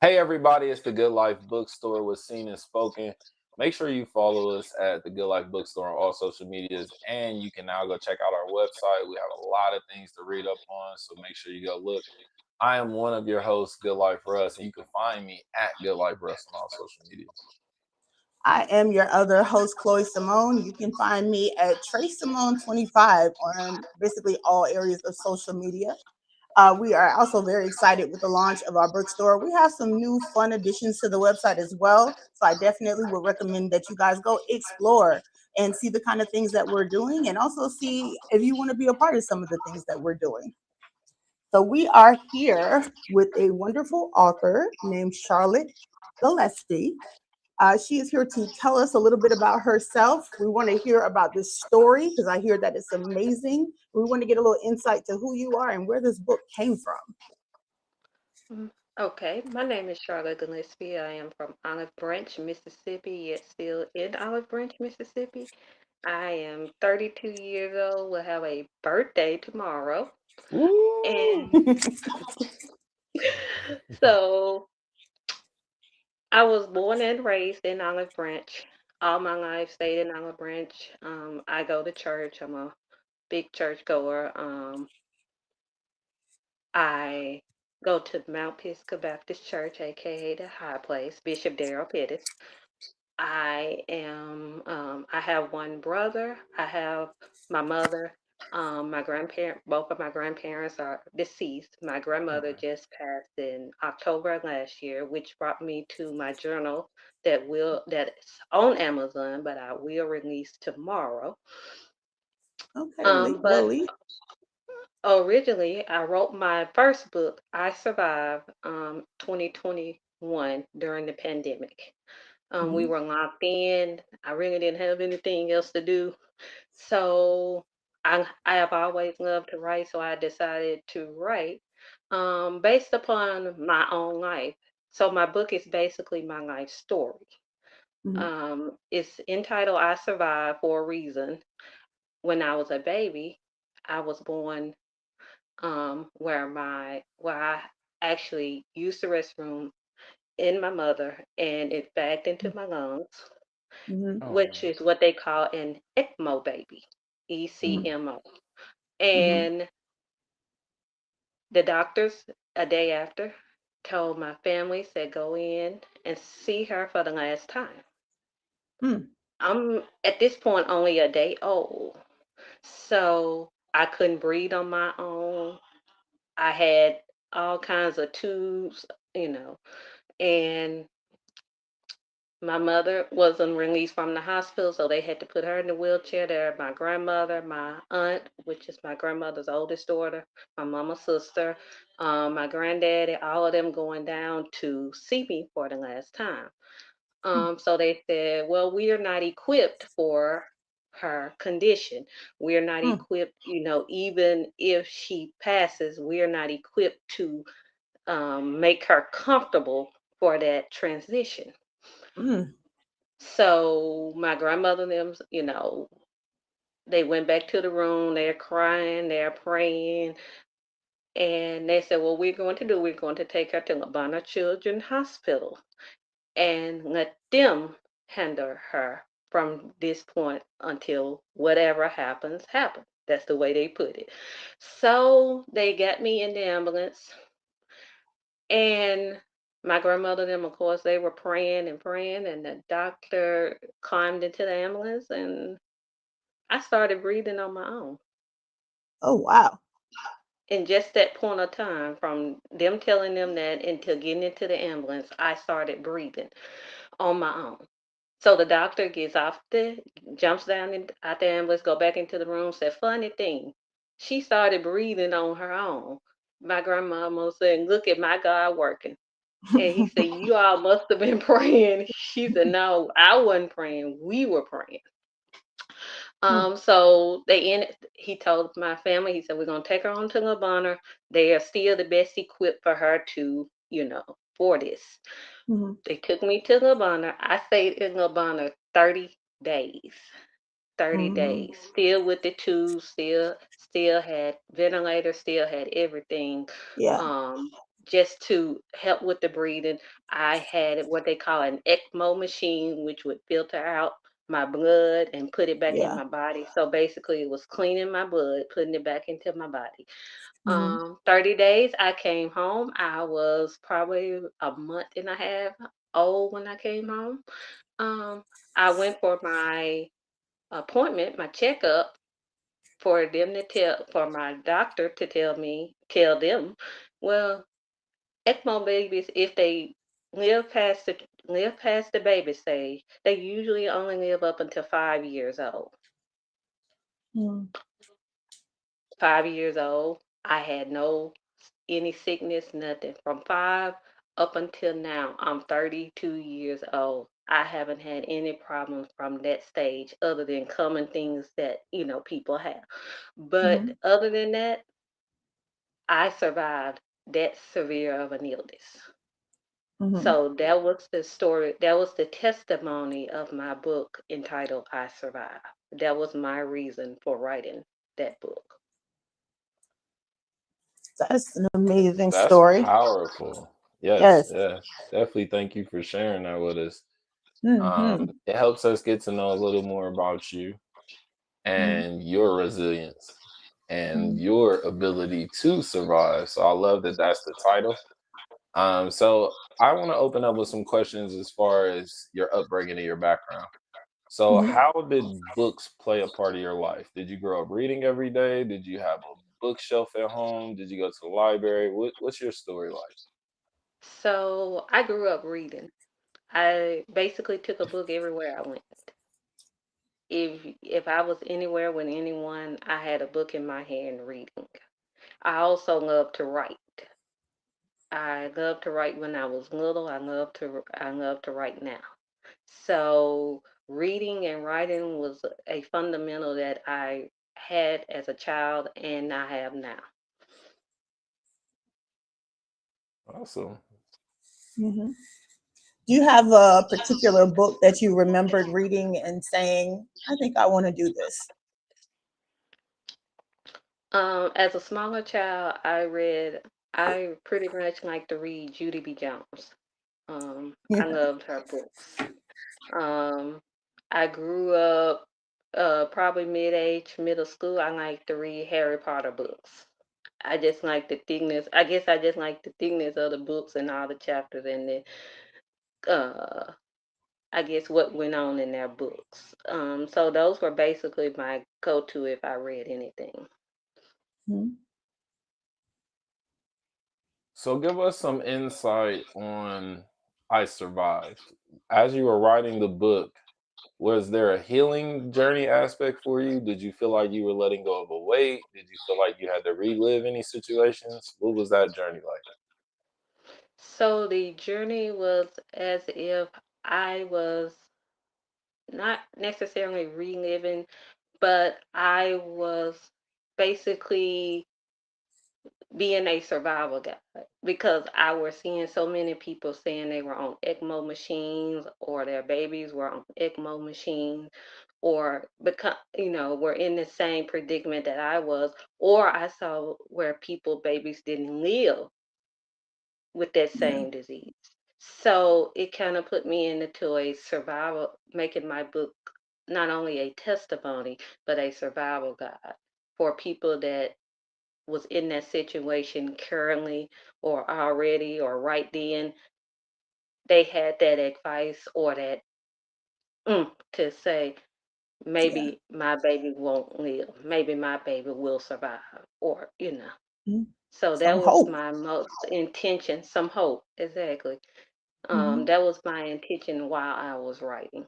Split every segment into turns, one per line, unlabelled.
Hey everybody, it's the Good Life Bookstore with Seen and Spoken. Make sure you follow us at the Good Life Bookstore on all social medias, and you can now go check out our website. We have a lot of things to read up on, so make sure you go look. I am one of your hosts, Good Life Russ, and you can find me at Good Life Russ on all social medias.
I am your other host, Chloe Simone. You can find me at Trace Simone 25 on basically all areas of social media. We are also very excited with the launch of our bookstore. We have some new fun additions to the website as well. So I definitely would recommend that you guys go explore and see the kind of things that we're doing, and also see if you want to be a part of some of the things that we're doing. So we are here with a wonderful author named Charlotte Gillespie. She is here to tell us a little bit about herself. We want to hear about this story because I hear that it's amazing. We want to get a little insight to who you are and where this book came from.
Mm, Okay, my name is Charlotte Gillespie. I am from Olive Branch, Mississippi, yet still in Olive Branch, Mississippi. I am 32 years old, will have a birthday tomorrow.
Woo!
And so I was born and raised in Olive Branch. All my life stayed in Olive Branch. I go to church. I'm a big church goer. I go to Mount Pisgah Baptist Church, aka the High Place, Bishop Darrell Pettis. I have one brother. I have my mother. My grandparent, both of my grandparents are deceased. My grandmother
Okay.
just passed in October of last year, which brought me to my journal that's on Amazon, but I will release tomorrow.
Okay,
But
release.
originally, I wrote my first book, I Survived, 2021 during the pandemic. We
Mhm.
were locked in. I really didn't have anything else to do. So I have always loved to write, so I decided to write based upon my own life. So my book is basically my life story.
Mhm.
It's entitled I Survived for a reason. When I was a baby, I was born where I actually used the restroom in my mother and it backed into my lungs,
Mhm.
Oh
which
man.
is what they call an ECMO baby,
Mhm.
ECMO.
Mhm.
And the doctors, a day after, told my family, said, go in and see her for the last time.
Mhm.
I'm at this point only a day old. So I couldn't breathe on my own. I had all kinds of tubes, you know, and my mother wasn't released from the hospital, so they had to put her in the wheelchair. There, my grandmother, my aunt, which is my grandmother's oldest daughter, my mama's sister, my granddaddy, all of them going down to see me for the last time. So they said, well, we are not equipped for her condition. We are not
Mhm.
equipped, even if she passes, we are not equipped to make her comfortable for that transition.
Mhm.
So my grandmother and them, they went back to the room, they're crying, they're praying, and they said, what we're going to take her to Labana Children's Hospital and let them handle her from this point until whatever happens, happens. That's the way they put it. So they got me in the ambulance, and my grandmother and them, of course, they were praying and praying, and the doctor climbed into the ambulance, and I started breathing on my own.
Oh wow.
In just that point of time, from them telling them that until getting into the ambulance, I started breathing on my own. So the doctor jumps down out the ambulance, go back into the room, said, funny thing, she started breathing on her own. My grandmama said, look at my God working. And he said, you all must have been praying. She said, no, I wasn't praying. We were praying.
Mhm.
He told my family, he said, we're going to take her on to La Bonner. They are still the best equipped for her to, for this.
Mhm.
They took me to La Bonner. I stayed in La Bonner 30 days. 30
Mhm.
days. Still with the tubes, still had ventilators, still had everything.
Yeah.
Um, just to help with the breathing. I had what they call an ECMO machine, which would filter out my blood and put it back in
Yeah.
my body. So basically, it was cleaning my blood, putting it back into my body.
Hmm.
30 days, I came home. I was probably a month and a half old when I came home. Um, I went for my appointment, my checkup, for my doctor to tell them, well, ECMO babies, if they live past the baby stage, they usually only live up until 5 years old.
Mm.
5 years old, I had no any sickness, nothing. From 5 up until now, I'm 32 years old. I haven't had any problems from that stage other than common things that, people have. But
Hmm.
other than that, I survived that severe of an illness.
Hmm.
So that was the story, that was the testimony of my book entitled I Survived. That was my reason for writing that book.
That's an amazing
That's
story.
powerful. Yes,
Yes.
yeah. Definitely thank you for sharing that with us.
Hmm.
It helps us get to know a little more about you
Hmm.
and your resilience and
Hmm.
your ability to survive. So I love that that's the title. So I want to open up with some questions as far as your upbringing and your background. So
Hmm.
how did books play a part of your life? Did you grow up reading every day? Did you have a bookshelf at home? Did you go to the library? What's your story like?
So I grew up reading. I basically took a book everywhere I went. If I was anywhere with anyone, I had a book in my hand reading. I also love to write. I loved to write when I was little. I love to write now. So reading and writing was a fundamental that I had as a child and I have now.
Awesome.
Hmm. Do you have a particular book that you remembered reading and saying, I think I want to do this?
As a smaller child, I pretty much like to read Judy B. Jones. I
Yeah.
loved her books. Um, I grew up probably mid-age, middle school. I like to read Harry Potter books. I just like the thickness. I guess I just like the thickness of the books and all the chapters and uh, I guess what went on in their books. So those were basically my go-to if I read anything.
Mhm.
So give us some insight on I Survived. As you were writing the book, was there a healing journey aspect for you? Did you feel like you were letting go of a weight? Did you feel like you had to relive any situations? What was that journey like?
So the journey was as if I was not necessarily reliving, but I was basically being a survival guide because I was seeing so many people saying they were on ECMO machines or their babies were on ECMO machines or because were in the same predicament that I was, or I saw where people babies didn't live with that
Yeah.
same disease. So it kind of put me into a survival, making my book not only a testimony, but a survival guide for people that was in that situation currently or already or right then. They had that advice or that to say,
Yeah.
maybe my baby won't live, maybe my baby will survive, or.
Mhm.
So that
Some
was
hope.
my most intention, some hope, exactly.
Hmm.
That was my intention while I was writing.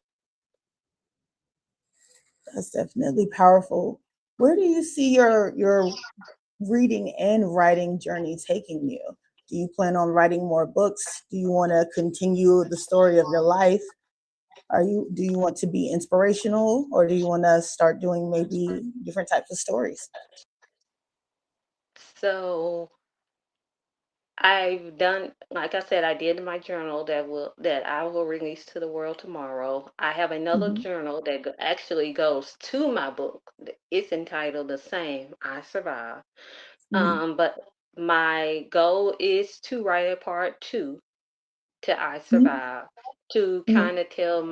That's definitely powerful. Where do you see your reading and writing journey taking you? Do you plan on writing more books? Do you want to continue the story of your life? Do you want to be inspirational, or do you want to start doing maybe different types of stories?
So I've done, like I said, I did my journal that I will release to the world tomorrow. I have another
Hmm.
journal that actually goes to my book. It's entitled the same, I Survive.
Hmm.
But My goal is to write a part two to I
Mhm,
Survive, to
mhm,
kind of tell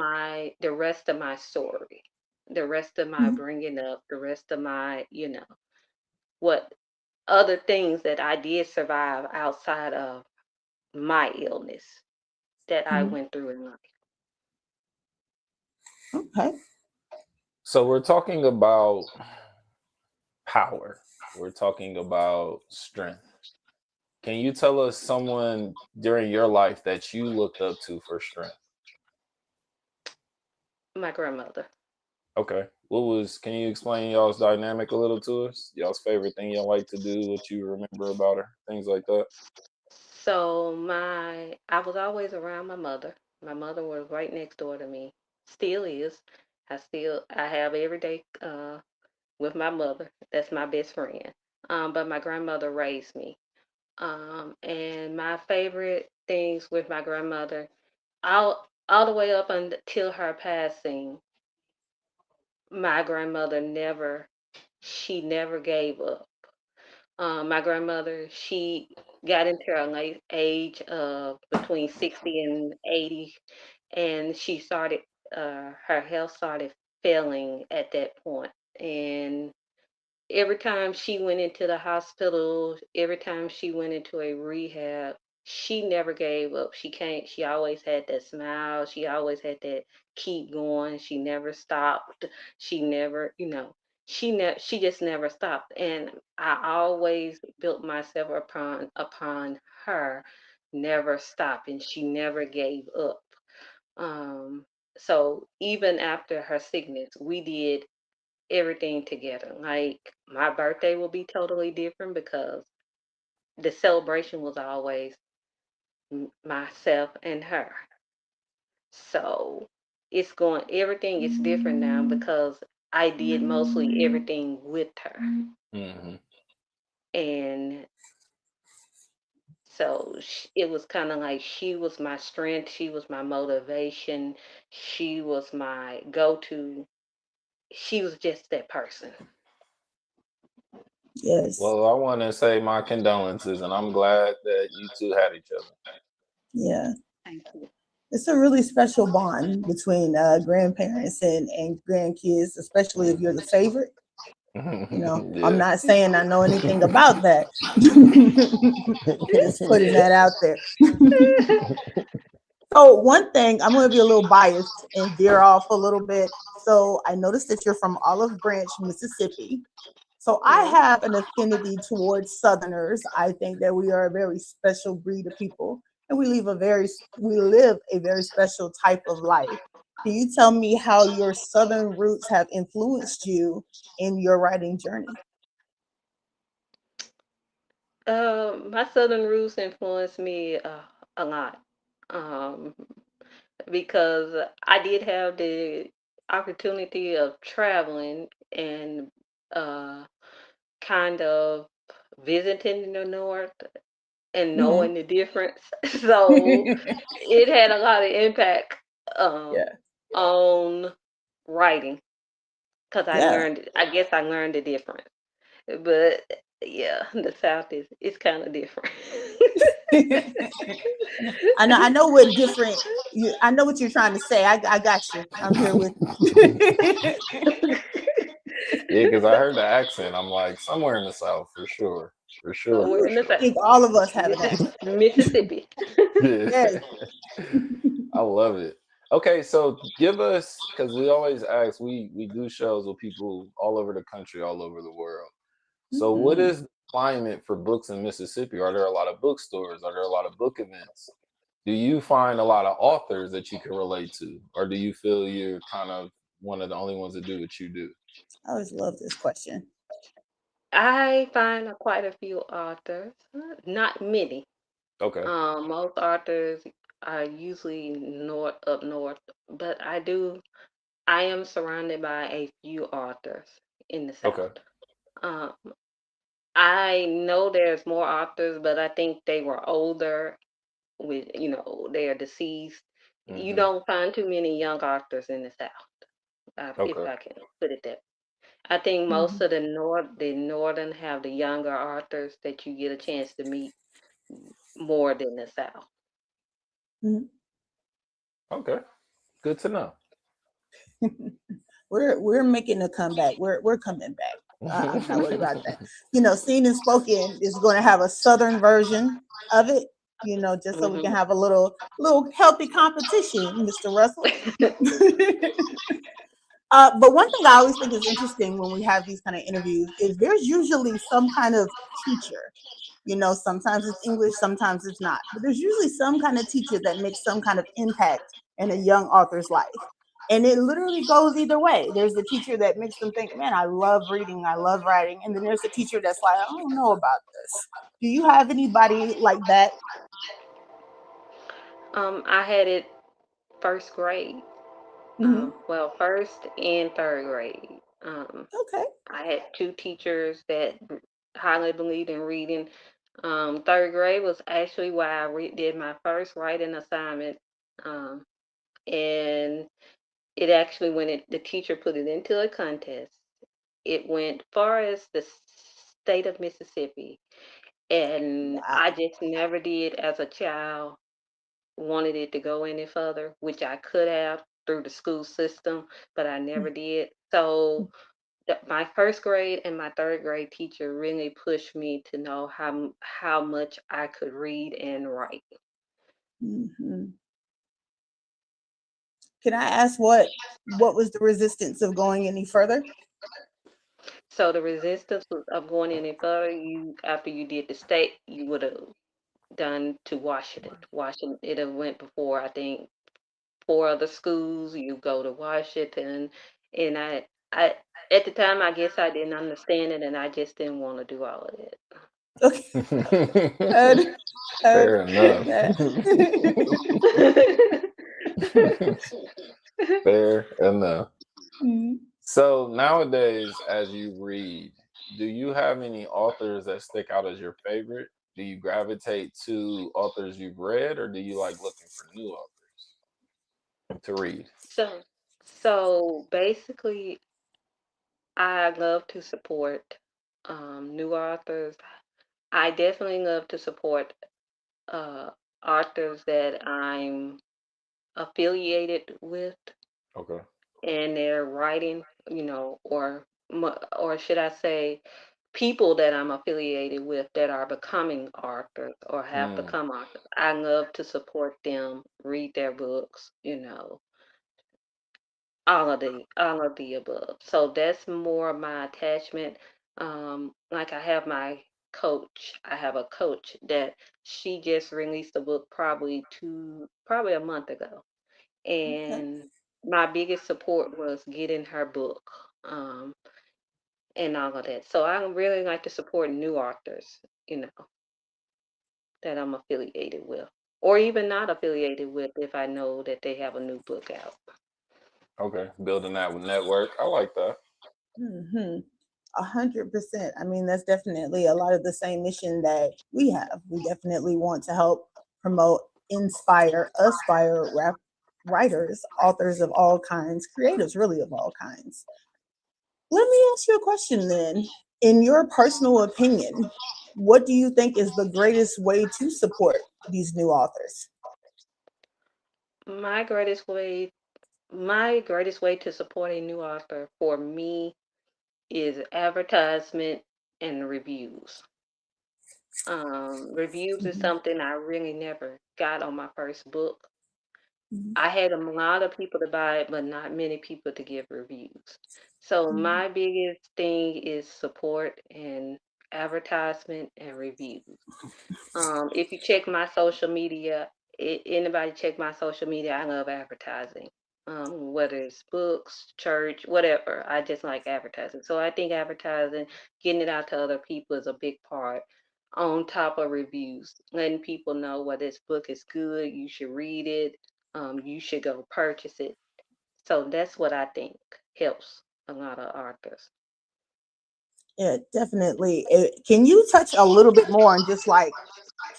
the rest of my story, the rest of my
mhm,
bringing up, the rest of my, what other things that I did survive outside of my illness that I
mhm.
went through in life.
Okay.
So we're talking about power. We're talking about strength. Can you tell us someone during your life that you looked up to for strength?
My grandmother.
Okay. Can you explain y'all's dynamic a little to us? Y'all's favorite thing y'all like to do, what you remember about her, things like that?
So I was always around my mother. My mother was right next door to me. Still is. I have every day with my mother. That's my best friend. But my grandmother raised me. And my favorite things with my grandmother, all the way up until her passing, my grandmother she never gave up. My grandmother, she got into her late age of between 60 and 80, and her health started failing at that point. And every time she went into the hospital, every time she went into a rehab, she never gave up. She always had that smile. She always had that keep going. She never stopped. She never, she just never stopped. And I always built myself upon her never stopping. She never gave up. Um, so even after her sickness, we did everything together. Like my birthday will be totally different because the celebration was always myself and her. So everything is different now because I did mostly everything with her.
Hmm.
And so it was kind of like she was my strength, she was my motivation, she was my go to. She was just that person.
Yes.
Well, I want to say my condolences, and I'm glad that you two had each other.
Yeah.
Thank you.
It's a really special bond between grandparents and grandkids, especially if you're the favorite. I'm
Yeah.
not saying I know anything about that. Just putting
Yeah.
that out there. So one thing, I'm going to be a little biased and veer off a little bit. So I noticed that you're from Olive Branch, Mississippi. So I
Yeah.
have an affinity towards Southerners. I think that we are a very special breed of people, and we live a very special type of life. Can you tell me how your Southern roots have influenced you in your writing journey?
My Southern roots influenced me a lot um, because I did have the opportunity of traveling and uh, kind of visiting the North and
Mhm.
knowing the difference. So it had a lot of impact um,
Yeah,
on writing because
yeah.
I guess I learned the difference. But yeah, the South is it's kind of different.
I know what different. I know what you're trying to say. I got you. I'm here with you.
Yeah, because I heard the accent. I'm like, somewhere in the South for sure. For sure,
Somewhere
for
in the
sure.
South,
think all of us have an accent.
Mississippi.
Yeah.
Yes.
I love it. Okay, so give us, because we always ask, we do shows with people all over the country, all over the world. So what
Mhm.
is the climate for books in Mississippi? Are there a lot of bookstores? Are there a lot of book events? Do you find a lot of authors that you can relate to? Or do you feel you're kind of one of the only ones that do what you do?
I always love this question.
I find quite a few authors, not many.
Okay.
Most authors are usually up north, but I am surrounded by a few authors in the
Okay.
South. Um, I know there's more authors, but I think they were older they are deceased. You
Hmm.
don't find too many young authors in the South, if
Okay.
I can put it that way. I think most
Mhm,
of the northern have the younger authors that you get a chance to meet more than the south.
mhm.
Okay, good to know.
We're making a comeback. We're coming back. I'm not worried about that. You know, Seen and Spoken is going to have a southern version of it. You know, just so we can
Hmm.
have a little healthy competition, Mr. Russell. But one thing I always think is interesting when we have these kind of interviews is there's usually some kind of teacher. You know, sometimes it's English, sometimes it's not. But there's usually some kind of teacher that makes some kind of impact in a young author's life. And it literally goes either way. There's the teacher that makes them think, man, I love reading, I love writing. And then there's the teacher that's like, I don't know about this. Do you have anybody like that?
I had it first grade.
Hmm.
Well, first and third grade.
Okay.
I had two teachers that highly believed in reading. Third grade was actually where I did my first writing assignment. Um, and it actually, the teacher put it into a contest, it went far as the state of Mississippi. And I
Wow.
just never did as a child wanted it to go any further, which I could have through the school system, but I never did. So my first grade and my third grade teacher really pushed me to know how much I could read and write.
Hmm. Can I ask what was the resistance of going any further?
So the resistance of going any further, you after you did the state, you would have done to Washington. Washington, it have went before I think four other schools. You go to Washington, and I at the time I guess I didn't understand it, and I just didn't want to do all of it.
Okay. Heard, heard
Fair enough.
that.
Fair enough.
Mhm.
So nowadays, as you read, do you have any authors that stick out as your favorite? Do you gravitate to authors you've read, or do you like looking for new authors to read?
so so basically, I love to support new authors. I definitely love to support uh, authors that I'm affiliated with
Okay.
and their writing, or should I say, people that I'm affiliated with that are becoming authors or have
Mm,
become authors. I love to support them, read their books, all of the above. So that's more of my attachment. Like I have a coach that she just released a book probably a month ago.
Okay.
And my biggest support was getting her book, um, and all of that. So I really like to support new authors, you know, that I'm affiliated with. Or even not affiliated with if I know that they have a new book out.
okay. Building that network. I like that.
Hmm. 100%. I mean, that's definitely a lot of the same mission that we have. We definitely want to help promote, inspire, aspire writers, authors of all kinds, creatives really of all kinds. Let me ask you a question then. In your personal opinion, what do you think is the greatest way to support these new authors?
My greatest way my greatest way to support a new author for me is advertisement and reviews. Reviews is
Mhm,
something I really never got on my first book.
mhm,
I had a lot of people to buy it, but not many people to give reviews. So
mhm,
my biggest thing is support and advertisement and reviews. If you check my social media, anybody check my social media, I love advertising. Whether it's books, church, whatever, I just like advertising. So I think advertising, getting it out to other people is a big part. On top of reviews, letting people know whether this book is good, you should read it, you should go purchase it. So that's what I think helps a lot of authors.
yeah, definitely. Can you touch a little bit more on just like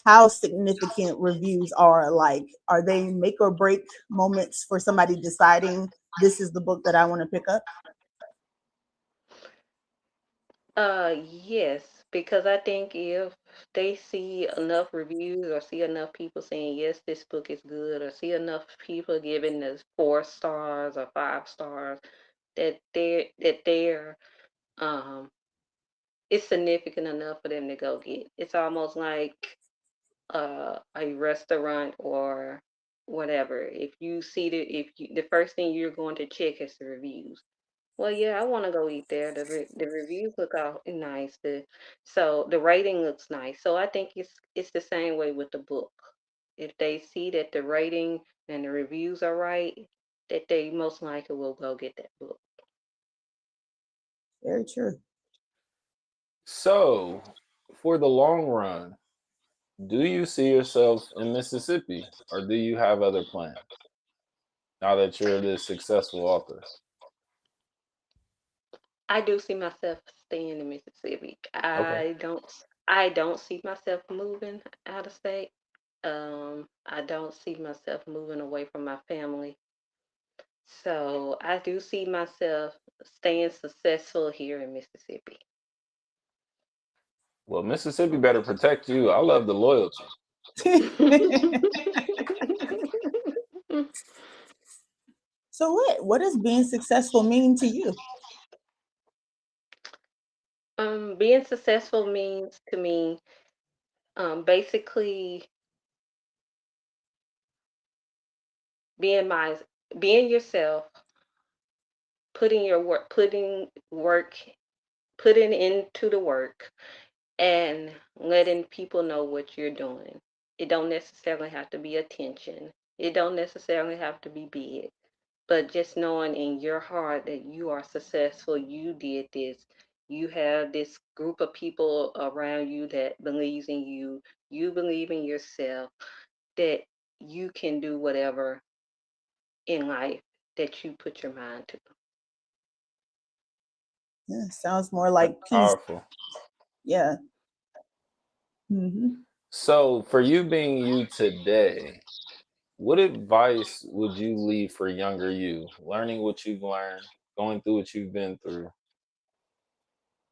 how significant reviews are? Like, are they make or break moments for somebody deciding this is the book that I want to pick up?
Yes, because I think if they see enough reviews or see enough people saying yes, this book is good, or see enough people giving this 4 stars or 5 stars, that they're um it's significant enough for them to go get. It's almost like a restaurant or whatever. If you see the first thing you're going to check is the reviews. Well, yeah, I want to go eat there. The reviews look all nice. So the rating looks nice. So I think it's the same way with the book. If they see that the rating and the reviews are right, that they most likely will go get that book.
Very true.
So, for the long run, do you see yourself in Mississippi or do you have other plans now that you're this successful author?
I do see myself staying in Mississippi.
Okay.
I don't see myself moving out of state. I don't see myself moving away from my family. So I do see myself staying successful here in Mississippi.
Well, Mississippi better protect you. I love the loyalty.
So what does being successful mean to you?
Being successful means to me, basically being my being yourself, putting putting into the work, and letting people know what you're doing. It don't necessarily have to be attention. It don't necessarily have to be big, but just knowing in your heart that you are successful, you did this. You have this group of people around you that believes in you. You believe in yourself, that you can do whatever in life that you put your mind to.
Yeah, sounds more
That's
like peace.
powerful.
Yeah. Hmm.
So, for you being you today, what advice would you leave for younger you, learning what you've learned, going through what you've been through?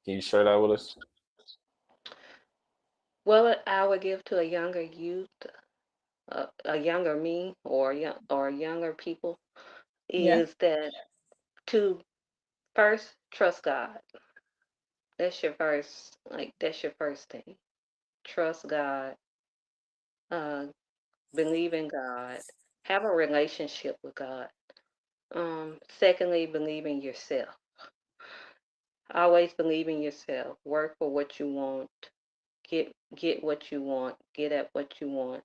Can you share that with us?
Well, I would give to a younger youth, a younger me, or younger people,
Yeah.
is that to first trust God. That's your first thing. Trust God, uh, believe in God, have a relationship with God. Secondly, believe in yourself. Always believe in yourself. Work for what you want. Get what you want. Get at what you want.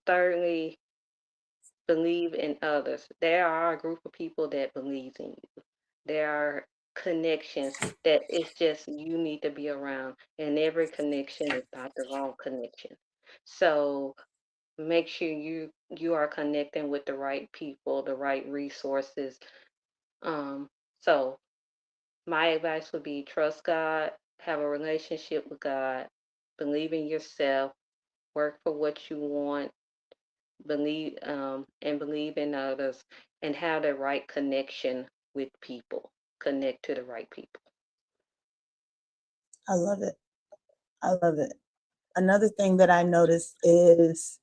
Thirdly, believe in others. There are a group of people that believes in you. There are connections that it's just you need to be around, and every connection is not the wrong connection. So make sure you are connecting with the right people, the right resources. Um, so my advice would be trust God, have a relationship with God, believe in yourself, work for what you want, believe in others, and have the right connection with people. Connect to the right people.
I love it. I love it. Another thing that I noticed is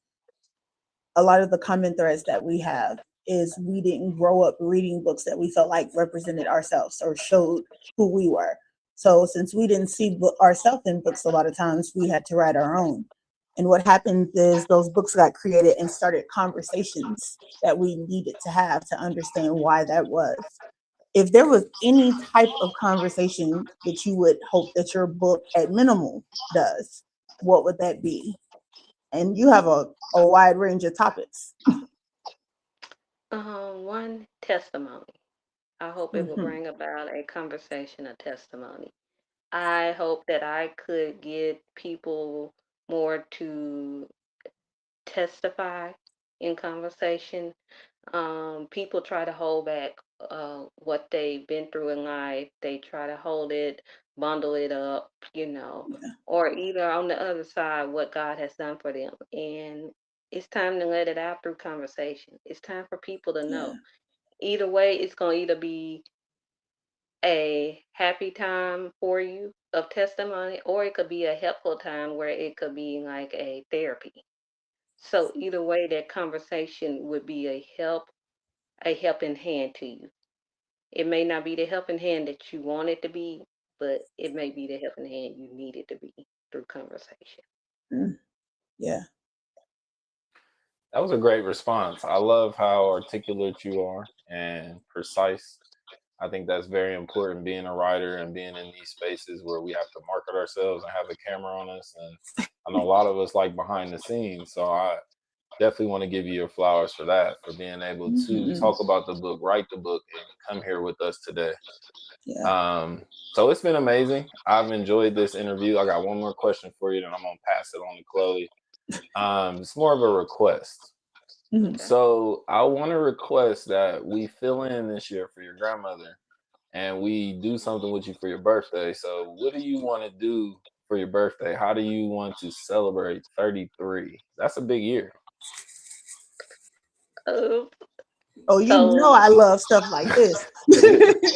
a lot of the comment threads that we have is we didn't grow up reading books that we felt like represented ourselves or showed who we were. So since we didn't see ourselves in books, a lot of times we had to write our own. And what happened is those books got created and started conversations that we needed to have to understand why that was. If there was any type of conversation that you would hope that your book at minimal does, what would that be? And you have a wide range of topics.
One testimony. I hope it will
Hmm.
bring about a conversation, a testimony. I hope that I could get people more to testify in conversation. People try to hold back what they've been through in life. They try to hold it, bundle it up,
Yeah,
or either on the other side, what God has done for them. And it's time to let it out through conversation. It's time for people to
yeah,
know. Either way, it's going to either be a happy time for you of testimony, or it could be a helpful time where it could be like a therapy. So either way, that conversation would be a helping hand to you. It may not be the helping hand that you want it to be, but it may be the helping hand you need it to be through conversation.
Mm, yeah.
That was a great response. I love how articulate you are and precise. I think that's very important being a writer and being in these spaces where we have to market ourselves and have a camera on us. And I know a lot of us like behind the scenes. So I definitely want to give you your flowers for that, for being able to
Mhm.
talk about the book, write the book, and come here with us today.
Yeah.
So it's been amazing. I've enjoyed this interview. I got one more question for you, then I'm gonna pass it on to Chloe. It's more of a request.
Mhm.
Okay.
So I want to request that we fill in this year for your grandmother and we do something with you for your birthday. So what do you want to do for your birthday? How do you want to celebrate 33? That's a big year.
Uh,
Oh, you know
so,
I love stuff like this.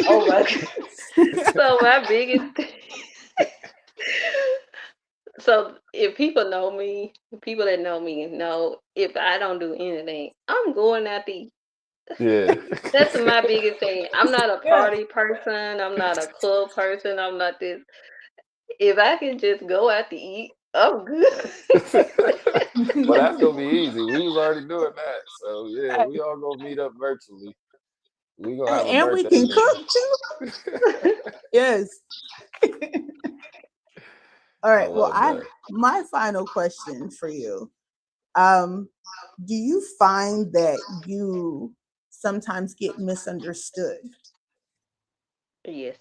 oh my God. So my biggest so if people know me, people that know me know if I don't do anything, I'm going out to eat.
Yeah.
That's my biggest thing. I'm not a
Yeah.
party person. I'm not a club person. I'm not this. If I can just go out to eat, I'm good.
Well, that's gonna be easy. We was already doing that. So yeah, we all gonna meet up virtually. We gonna have a
And we
birthday
can
dinner.
cook too. Yes. All
I
right. Well,
love that.
my final question for you. Um, do you find that you sometimes get misunderstood?
Yes.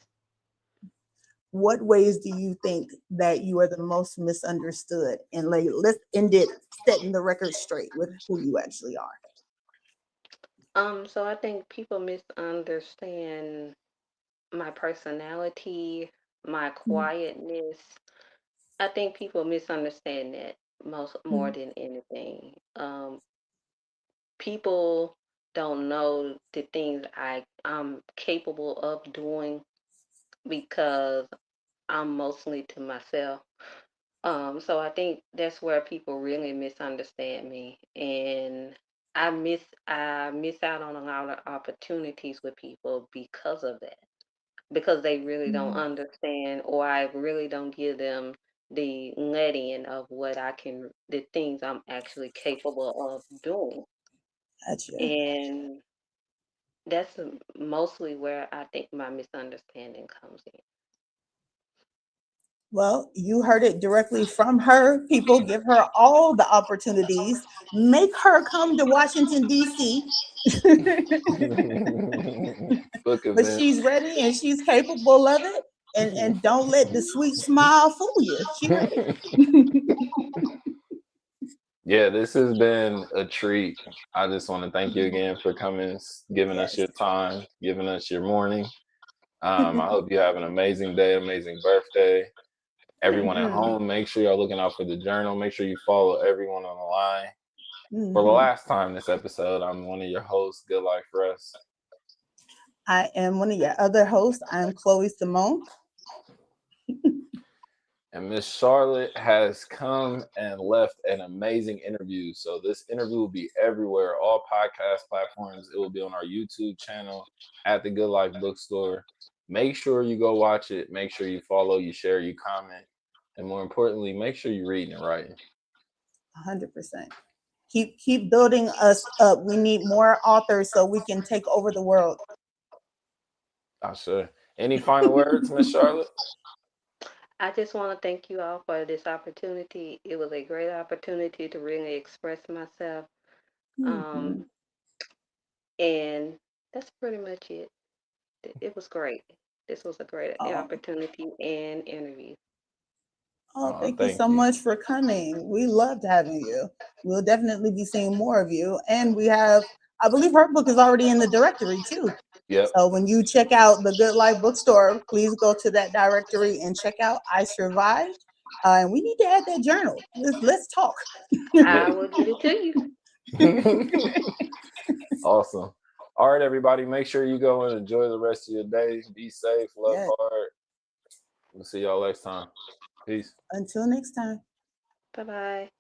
What ways do you think that you are the most misunderstood? And like, let's end it setting the record straight with who you actually are.
So I think people misunderstand my personality, my quietness. I think people misunderstand that most more
Mhm.
than anything. People don't know the things I'm capable of doing because I'm mostly to myself. So I think that's where people really misunderstand me, and I miss out on a lot of opportunities with people because of that, because they really don't
Mhm.
understand, or I really don't give them the let in of the things I'm actually capable of doing.
Gotcha.
And that's mostly where I think my misunderstanding comes in.
Well, you heard it directly from her. People give her all the opportunities. Make her come to Washington, D.C.
Book
But
event.
she's ready and she's capable of it. And don't let the sweet smile fool you. She ready.
Yeah, this has been a treat. I just want to thank you again for coming, giving us
Yes.
your time, giving us your morning. I hope you have an amazing day, amazing birthday. Everyone
Thank
at
you.
Hmm.
home, make sure you're looking out for the journal. Make sure you follow everyone on the line. For the
Hmm.
last time this episode, I'm one of your hosts, Good Life Russ.
I am one of your other hosts. I'm Chloe Simone.
And Miss Charlotte has come and left an amazing interview. So this interview will be everywhere, all podcast platforms. It will be on our YouTube channel at the Good Life Bookstore. Make sure you go watch it. Make sure you follow, you share, you comment. And more importantly, make sure you're reading and writing.
100%. Keep building us up. We need more authors so we can take over the world.
I sure. Any final words, Miss Charlotte?
I just want to thank you all for this opportunity. It was a great opportunity to really express myself.
Mhm.
Um, and that's pretty much it. It was great. This was a great
Oh,
opportunity and interview.
oh,
Oh,
thank you
thank
so
you.
much for coming. We loved having you. We'll definitely be seeing more of you. And we have, I believe her book is already in the directory too.
Yep.
So when you check out the Good Life Bookstore, please go to that directory and check out I Survived. And we need to add that journal. Let's talk.
I will get it to you.
Yeah. Awesome. All right, everybody, make sure you go and enjoy the rest of your day. Be safe, love
Yes.
hard. We'll see y'all next time. Peace.
Until next time.
Bye bye.